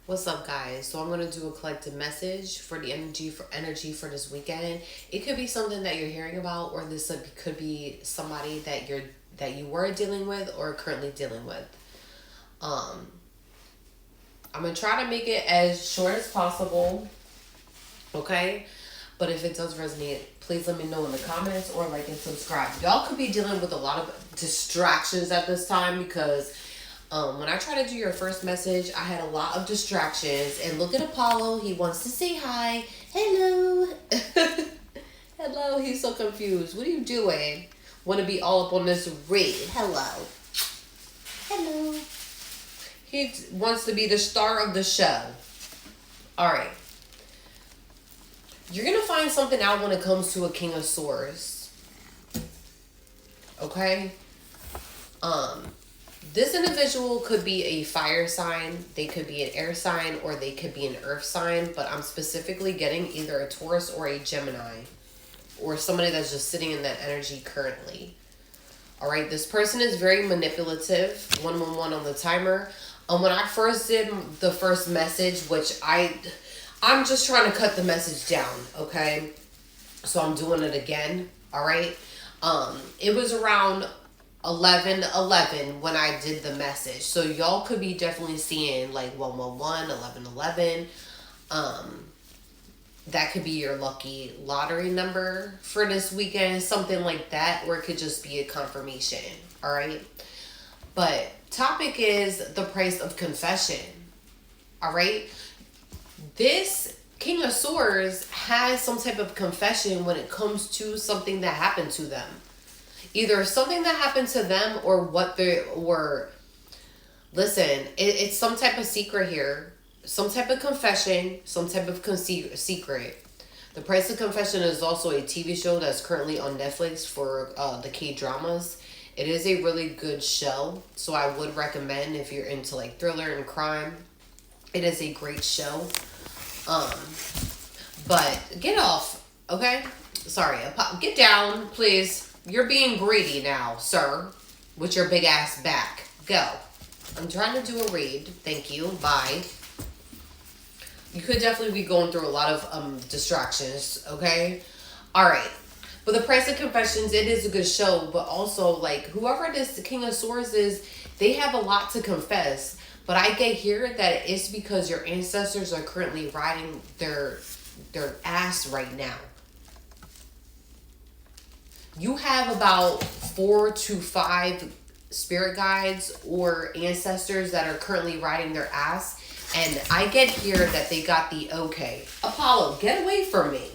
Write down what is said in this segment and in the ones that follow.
What's up, guys? So I'm gonna do a collective message for the energy for this weekend. It could be something that you're hearing about, or this could be somebody that you were dealing with or currently dealing with. Um, I'm gonna try to make it as short as possible, okay? But if it does resonate, please let me know in the comments or like and subscribe. Y'all could be dealing with a lot of distractions at this time because when I tried to do your first message, I had a lot of distractions. And look at Apollo. He wants to say hi. Hello. Hello. He's so confused. What are you doing? Want to be all up on this read. Hello. Hello. He wants to be the star of the show. All right. You're going to find something out when it comes to a King of Swords. Okay? This individual could be a fire sign, they could be an air sign, or they could be an earth sign, but I'm specifically getting either a Taurus or a Gemini, or somebody that's just sitting in that energy currently. All right, this person is very manipulative, 111 on the timer. When I first did the first message, which I'm just trying to cut the message down, okay? So I'm doing it again, all right? It was around 11:11 when I did the message. So y'all could be definitely seeing like 111, 11:11. That could be your lucky lottery number for this weekend, something like that, or it could just be a confirmation. All right. But topic is the price of confession. All right. This King of Swords has some type of confession when it comes to something that happened to them. Either something that happened to them or what they were. Listen, it's some type of secret here. Some type of confession. Some type of secret. The Price of Confession is also a TV show that's currently on Netflix for the K-dramas. It is a really good show. So I would recommend if you're into like thriller and crime. It is a great show. But get off, okay? Sorry, get down, please. You're being greedy now, sir, with your big ass back. Go. I'm trying to do a read. Thank you. Bye. You could definitely be going through a lot of distractions, okay? All right. But the Price of Confessions, it is a good show, but also, like, whoever this King of Swords is, they have a lot to confess. But I get here that it's because your ancestors are currently riding their ass right now. You have about 4 to 5 spirit guides or ancestors that are currently riding their ass. And I get here that they got the okay. Apollo, get away from me.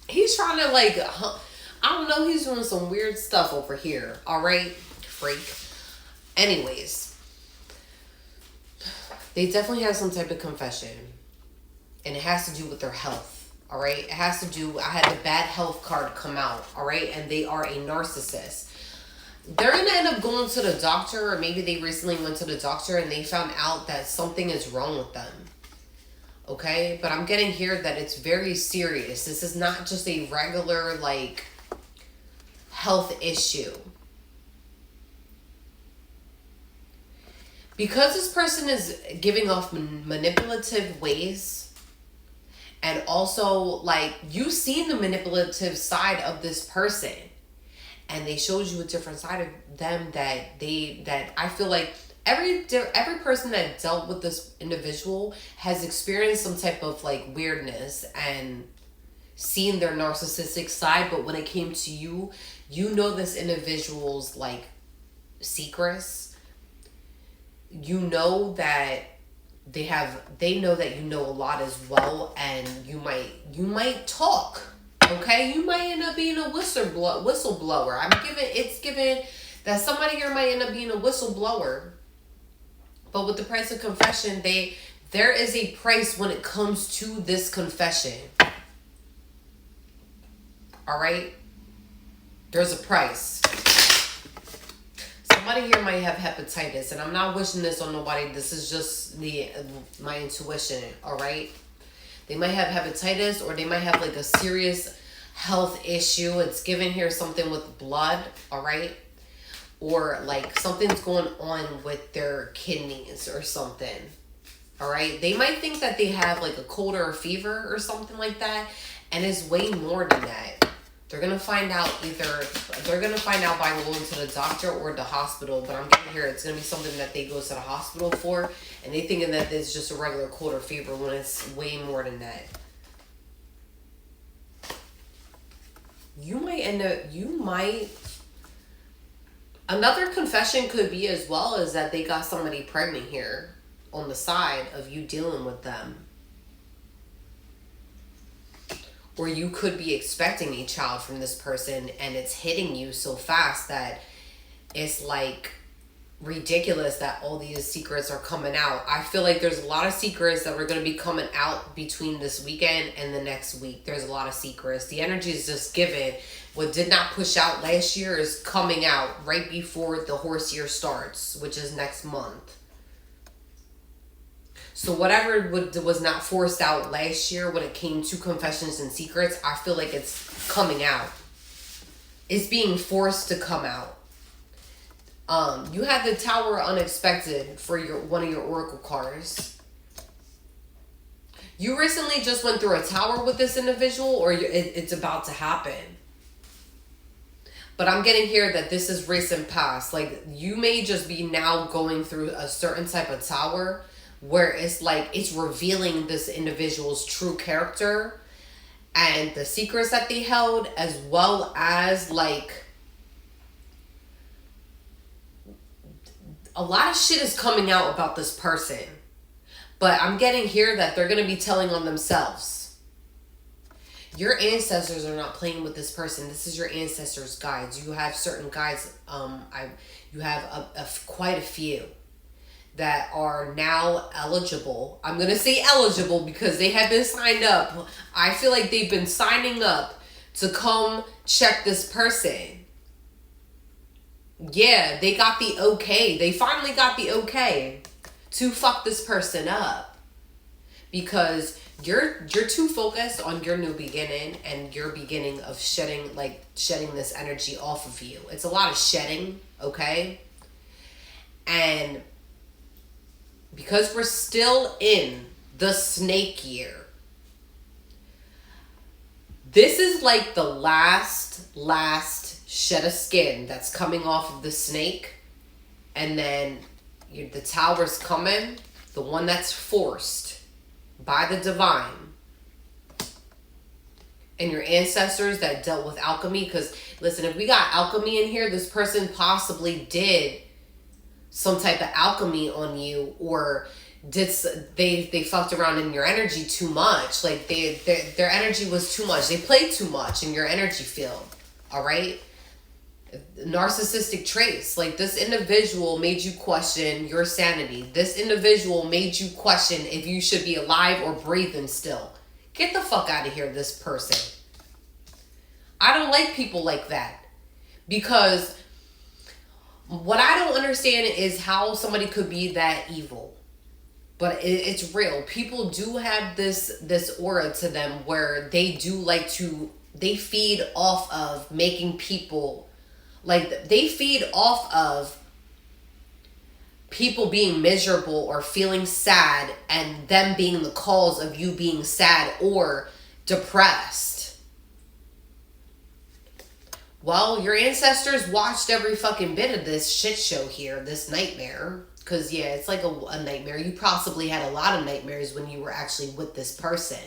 He's trying to like, I don't know, he's doing some weird stuff over here. All right, freak. Anyways, they definitely have some type of confession. And it has to do with their health. All right. It has to do, I had the bad health card come out. All right. And they are a narcissist. They're going to end up going to the doctor, or maybe they recently went to the doctor and they found out that something is wrong with them. Okay. But I'm getting here that it's very serious. This is not just a regular, like, health issue. Because this person is giving off manipulative ways. And also, like, you've seen the manipulative side of this person. And they showed you a different side of them that I feel like every person that dealt with this individual has experienced some type of, like, weirdness and seen their narcissistic side. But when it came to you, you know this individual's, like, secrets. You know that they know that you know a lot as well, and you might talk, okay? You might end up being a whistleblower. It's given that somebody here might end up being a whistleblower. But with the Price of Confession, there is a price when it comes to this confession. All right? There's a price. Somebody here might have hepatitis, and I'm not wishing this on nobody. This is just my intuition, all right? They might have hepatitis, or they might have like a serious health issue. It's given here something with blood, all right? Or like something's going on with their kidneys or something. All right. They might think that they have like a cold or a fever or something like that. And it's way more than that. They're going to find out by going to the doctor or the hospital. But I'm getting here, it's going to be something that they go to the hospital for. And they thinking that it's just a regular cold or fever when it's way more than that. Another confession could be as well is that they got somebody pregnant here on the side of you dealing with them. Or you could be expecting a child from this person and it's hitting you so fast that it's like ridiculous that all these secrets are coming out. I feel like there's a lot of secrets that are going to be coming out between this weekend and the next week. There's a lot of secrets. The energy is just given. What did not push out last year is coming out right before the horse year starts, which is next month. So whatever was not forced out last year when it came to confessions and secrets, I feel like it's coming out. It's being forced to come out. You had the Tower Unexpected for one of your oracle cards. You recently just went through a tower with this individual, or it's about to happen. But I'm getting here that this is recent past. Like, you may just be now going through a certain type of tower where it's like it's revealing this individual's true character and the secrets that they held, as well as like a lot of shit is coming out about this person. But I'm getting here that they're going to be telling on themselves. Your ancestors are not playing with this person. This is your ancestors' guides. You have certain guides. You have quite a few that are now eligible. I'm going to say eligible because they have been signed up. I feel like they've been signing up to come check this person. Yeah, they got the okay. They finally got the okay to fuck this person up. Because you're too focused on your new beginning and your beginning of shedding this energy off of you. It's a lot of shedding, okay? And because we're still in the snake year, this is like the last shed of skin that's coming off of the snake. And then the tower's coming, the one that's forced by the divine. And your ancestors that dealt with alchemy. Because, listen, if we got alchemy in here, this person possibly did some type of alchemy on you, or they fucked around in your energy too much. Like their energy was too much. They played too much in your energy field. All right? Narcissistic traits. Like, this individual made you question your sanity. This individual made you question if you should be alive or breathing still. Get the fuck out of here, this person. I don't like people like that. Because what I don't understand is how somebody could be that evil. But it's real. People do have this aura to them where they do like to, they feed off of making people, like, they feed off of people being miserable or feeling sad and them being the cause of you being sad or depressed. Well, your ancestors watched every fucking bit of this shit show here, this nightmare. Because, yeah, it's like a nightmare. You possibly had a lot of nightmares when you were actually with this person.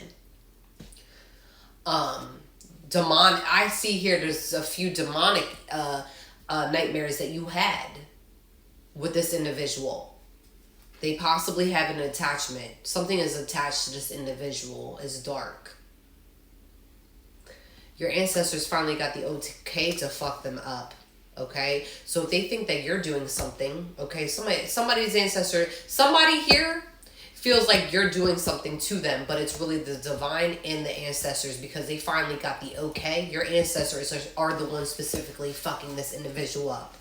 I see here there's a few demonic nightmares that you had with this individual. They possibly have an attachment. Something is attached to this individual. It's dark. Your ancestors finally got the okay to fuck them up. Okay? So if they think that you're doing something, okay, somebody's ancestor, somebody here feels like you're doing something to them, but it's really the divine and the ancestors because they finally got the okay. Your ancestors are the ones specifically fucking this individual up.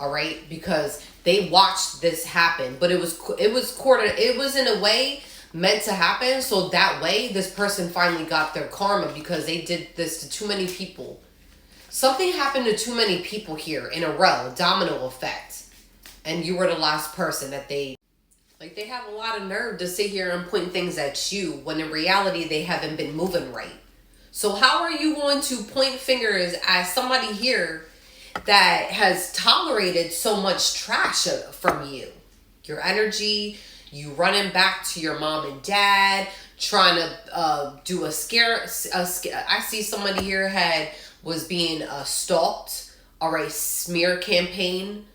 All right? Because they watched this happen, but it was in a way meant to happen, so that way this person finally got their karma because they did this to too many people. Something happened to too many people here in a row, domino effect, and you were the last person that they Like, they have a lot of nerve to sit here and point things at you when in reality they haven't been moving right. So how are you going to point fingers at somebody here that has tolerated so much trash from you? Your energy, you running back to your mom and dad, trying to do a scare. I see somebody here was being stalked, or a smear campaign.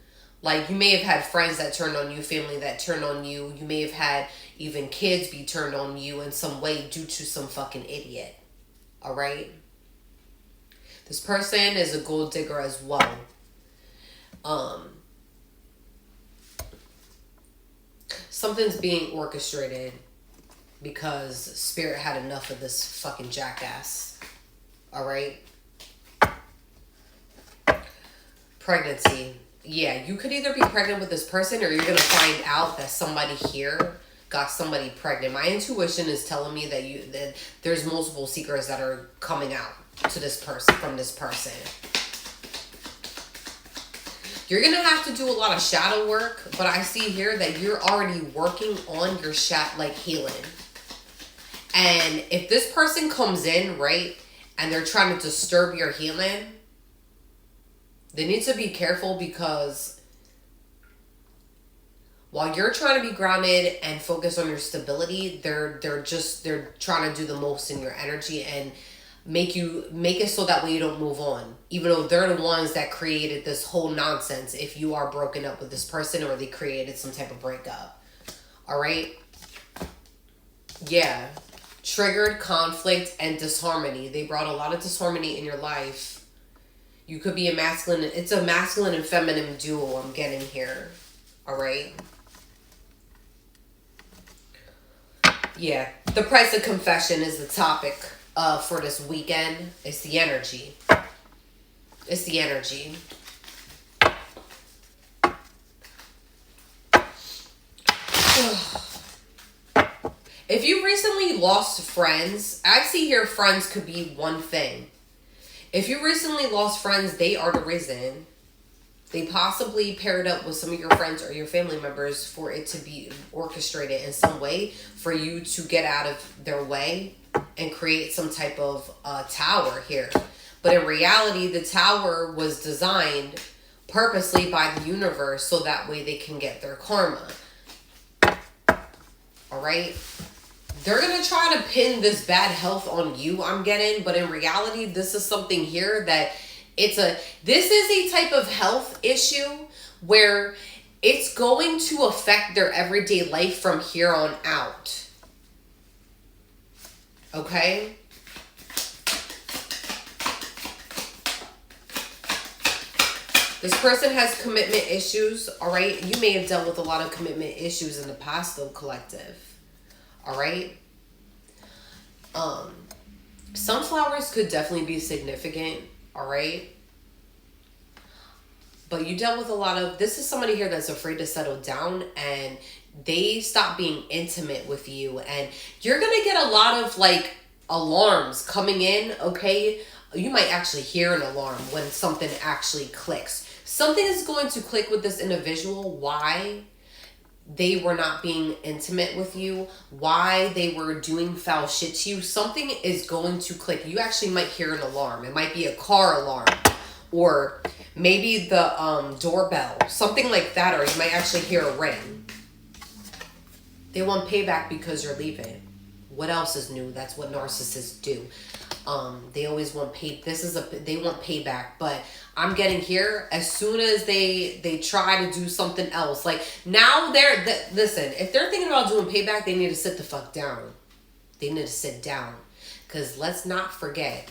Like, you may have had friends that turned on you, family that turned on you. You may have had even kids be turned on you in some way due to some fucking idiot. All right? This person is a gold digger as well. Something's being orchestrated because Spirit had enough of this fucking jackass. All right? Pregnancy. Yeah, you could either be pregnant with this person, or you're going to find out that somebody here got somebody pregnant. My intuition is telling me that there's multiple secrets that are coming out to this person, from this person. You're going to have to do a lot of shadow work, but I see here that you're already working on your healing. And if this person comes in, right, and they're trying to disturb your healing, they need to be careful, because while you're trying to be grounded and focus on your stability, they're trying to do the most in your energy and make it so that way you don't move on, even though they're the ones that created this whole nonsense. If you are broken up with this person, or they created some type of breakup. All right? Yeah. Triggered conflict and disharmony. They brought a lot of disharmony in your life. You could be it's a masculine and feminine duo I'm getting here. All right? Yeah. The price of confession is the topic for this weekend. It's the energy. It's the energy. If you recently lost friends, I see here friends could be one thing. If you recently lost friends, they are the reason. They possibly paired up with some of your friends or your family members for it to be orchestrated in some way for you to get out of their way and create some type of tower here. But in reality, the tower was designed purposely by the universe so that way they can get their karma. All right? They're going to try to pin this bad health on you, I'm getting. But in reality, this is something here that this is a type of health issue where it's going to affect their everyday life from here on out. Okay? This person has commitment issues, all right? You may have dealt with a lot of commitment issues in the past, though, collective. All right? Sunflowers could definitely be significant, all right? But you dealt with a lot of... This is somebody here that's afraid to settle down, and they stop being intimate with you. And you're going to get a lot of, alarms coming in, okay? You might actually hear an alarm when something actually clicks. Something is going to click with this individual. Why they were not being intimate with you, why they were doing foul shit to you. Something is going to click. You actually might hear an alarm. It might be a car alarm, or maybe the doorbell, something like that, or you might actually hear a ring. They want payback because you're leaving. What else is new? That's what narcissists do. They always want they want payback. But I'm getting here, as soon as they try to do something else, now listen, if they're thinking about doing payback, they need to sit the fuck down. They need to sit down. Because let's not forget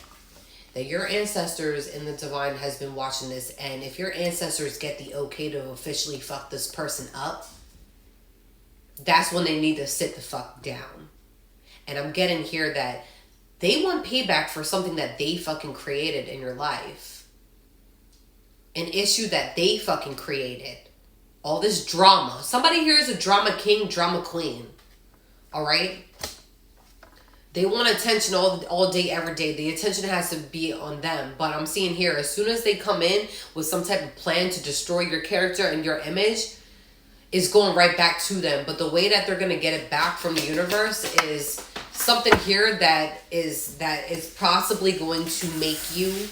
that your ancestors in the divine has been watching this. And if your ancestors get the okay to officially fuck this person up, that's when they need to sit the fuck down. And I'm getting here that they want payback for something that they fucking created in your life. An issue that they fucking created. All this drama. Somebody here is a drama king, drama queen. All right? They want attention all day, every day. The attention has to be on them. But I'm seeing here, as soon as they come in with some type of plan to destroy your character and your image, is going right back to them. But the way that they're going to get it back from the universe is something here that is possibly going to make you,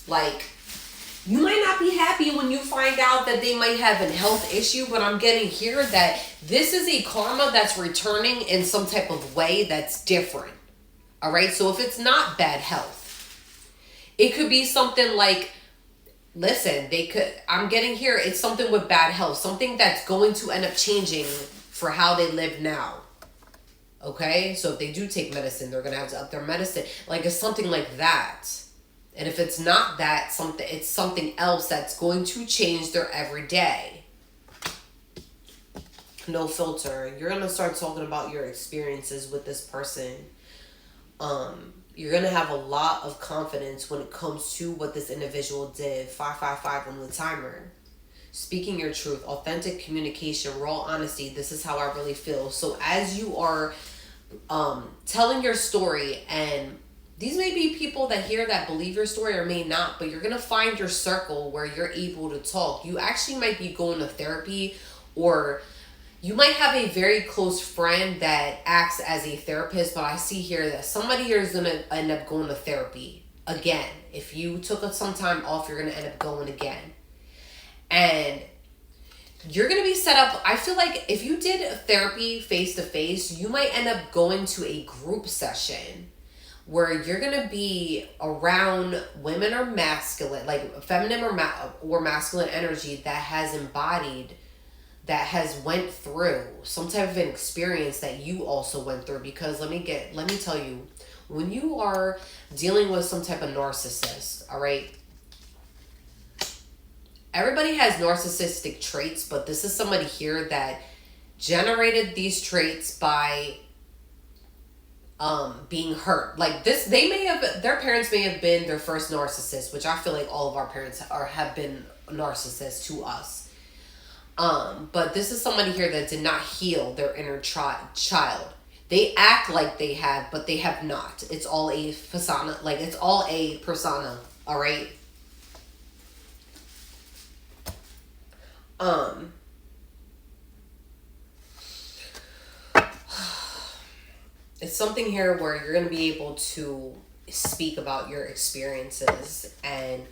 like, you might not be happy when you find out that they might have a health issue, but I'm getting here that this is a karma that's returning in some type of way that's different. All right? So if it's not bad health, it could be something like, listen, I'm getting here, it's something with bad health, something that's going to end up changing for how they live now. Okay? So if they do take medicine, they're going to have to up their medicine. Like, it's something like that. And if it's not that, it's something else that's going to change their everyday. No filter. You're going to start talking about your experiences with this person. You're going to have a lot of confidence when it comes to what this individual did. 555 on the timer. Speaking your truth, authentic communication, raw honesty. This is how I really feel. So as you are telling your story, and these may be people that hear that believe your story or may not, but you're going to find your circle where you're able to talk. You actually might be going to therapy, or you might have a very close friend that acts as a therapist, but I see here that somebody here is going to end up going to therapy again. If you took some time off, you're going to end up going again. And you're going to be set up. I feel like if you did therapy face-to-face, you might end up going to a group session where you're going to be around women or masculine, like feminine or masculine energy that has embodied, that has went through some type of an experience that you also went through. Because let me tell you, when you are dealing with some type of narcissist, all right, everybody has narcissistic traits, but this is somebody here that generated these traits by being hurt. Like this, their parents may have been their first narcissist, which I feel like all of our parents have been narcissists to us. But this is somebody here that did not heal their inner child. They act like they have, but they have not. It's all a persona. Like, it's all a persona. All right. It's something here where you're going to be able to speak about your experiences, and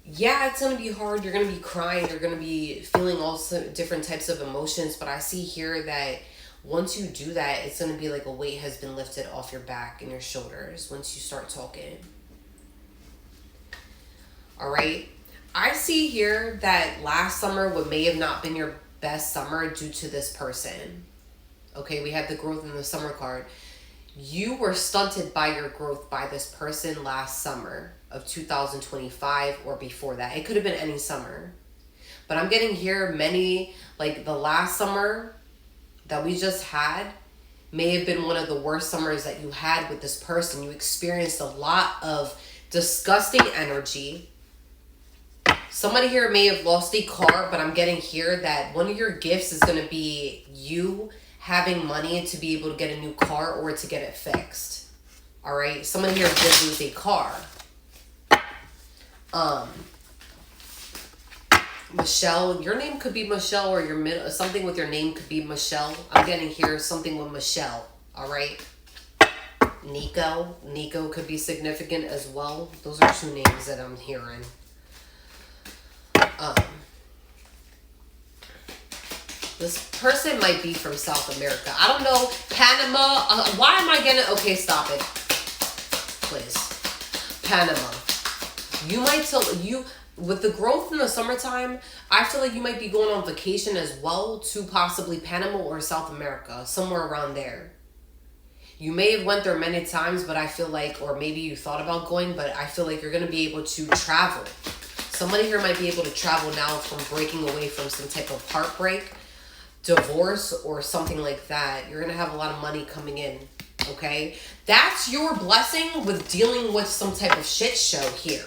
yeah, it's going to be hard. You're going to be crying. You're going to be feeling all different types of emotions, but I see here that once you do that, it's going to be like a weight has been lifted off your back and your shoulders once you start talking. All right. I see here that last summer may have not been your best summer due to this person. Okay, we have the growth in the summer card. You were stunted by your growth by this person last summer of 2025 or before that. It could have been any summer. But I'm getting here like the last summer that we just had may have been one of the worst summers that you had with this person. You experienced a lot of disgusting energy. Somebody here may have lost a car, but I'm getting here that one of your gifts is going to be you having money to be able to get a new car or to get it fixed. All right. Somebody here did lose a car. Michelle, your name could be Michelle, or something with your name could be Michelle. I'm getting here something with Michelle. All right. Nico could be significant as well. Those are two names that I'm hearing. This person might be from South America. I don't know. Panama. Why am I getting... Okay, stop it. Please. Panama. You might with the growth in the summertime, I feel like you might be going on vacation as well to possibly Panama or South America. Somewhere around there. You may have went there many times, but I feel like... Or maybe you thought about going, but I feel like you're going to be able to travel. Somebody here might be able to travel now from breaking away from some type of heartbreak, divorce, or something like that. You're going to have a lot of money coming in, okay? That's your blessing with dealing with some type of shit show here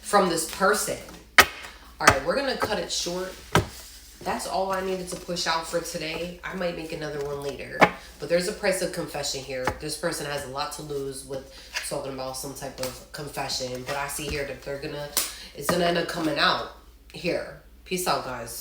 from this person. All right, we're going to cut it short. That's all I needed to push out for today. I might make another one later. But there's a price of confession here. This person has a lot to lose with talking about some type of confession. But I see here that it's going to end up coming out here. Peace out, guys.